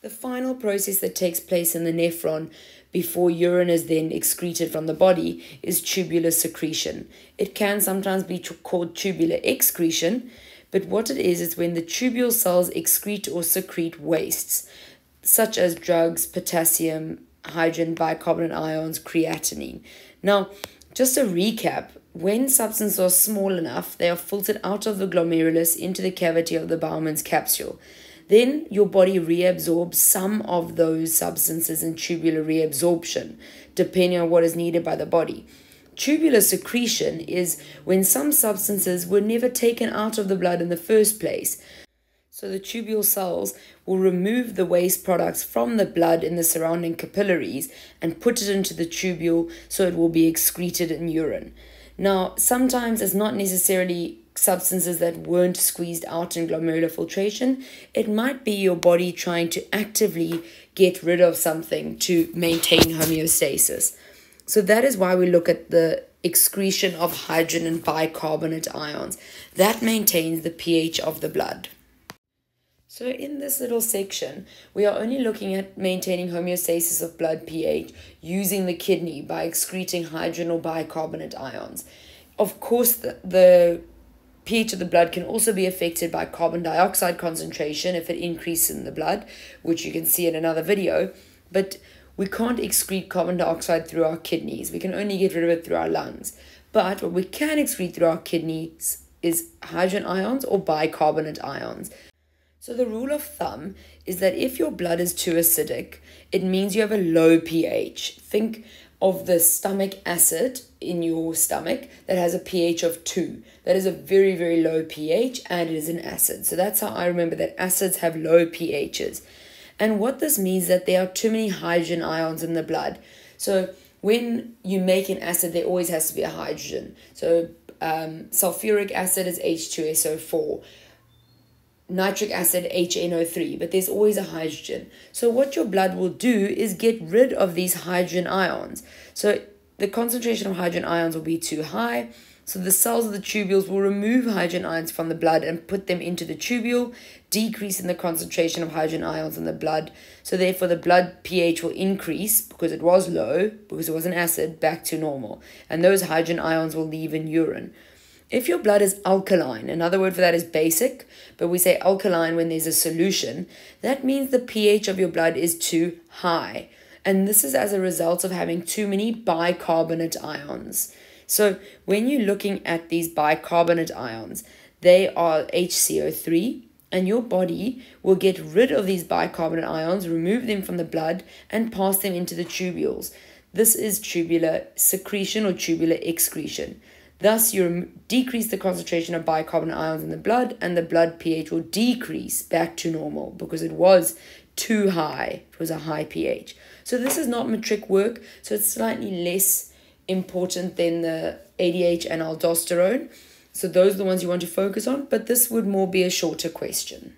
The final process that takes place in the nephron before urine is then excreted from the body is tubular secretion. It can sometimes be called tubular excretion, but what it is when the tubule cells excrete or secrete wastes, such as drugs, potassium, hydrogen, bicarbonate ions, creatinine. Now, just a recap, when substances are small enough, they are filtered out of the glomerulus into the cavity of the Bowman's capsule. Then your body reabsorbs some of those substances in tubular reabsorption, depending on what is needed by the body. Tubular secretion is when some substances were never taken out of the blood in the first place. So the tubule cells will remove the waste products from the blood in the surrounding capillaries and put it into the tubule so it will be excreted in urine. Now, sometimes it's not necessarily substances that weren't squeezed out in glomerular filtration. It might be your body trying to actively get rid of something to maintain homeostasis. So that is why we look at the excretion of hydrogen and bicarbonate ions. That maintains the pH of the blood. So in this little section, we are only looking at maintaining homeostasis of blood pH using the kidney by excreting hydrogen or bicarbonate ions. Of course, the pH of the blood can also be affected by carbon dioxide concentration if it increases in the blood, which you can see in another video, but we can't excrete carbon dioxide through our kidneys. We can only get rid of it through our lungs. But what we can excrete through our kidneys is hydrogen ions or bicarbonate ions. So the rule of thumb is that if your blood is too acidic, it means you have a low pH. Think of the stomach acid in your stomach that has a pH of 2. That is a very, very low pH and it is an acid. So that's how I remember that acids have low pHs. And what this means is that there are too many hydrogen ions in the blood. So when you make an acid, there always has to be a hydrogen. So sulfuric acid is H2SO4. Nitric acid, HNO3, but there's always a hydrogen. So what your blood will do is get rid of these hydrogen ions. So the concentration of hydrogen ions will be too high. So the cells of the tubules will remove hydrogen ions from the blood and put them into the tubule, decreasing the concentration of hydrogen ions in the blood. So therefore the blood pH will increase because it was low, because it was an acid, back to normal. And those hydrogen ions will leave in urine. If your blood is alkaline, another word for that is basic, but we say alkaline when there's a solution, that means the pH of your blood is too high. And this is as a result of having too many bicarbonate ions. So when you're looking at these bicarbonate ions, they are HCO3, and your body will get rid of these bicarbonate ions, remove them from the blood, and pass them into the tubules. This is tubular secretion or tubular excretion. Thus, you decrease the concentration of bicarbonate ions in the blood, and the blood pH will decrease back to normal because it was too high. It was a high pH. So this is not matric work, so it's slightly less important than the ADH and aldosterone. So those are the ones you want to focus on, but this would more be a shorter question.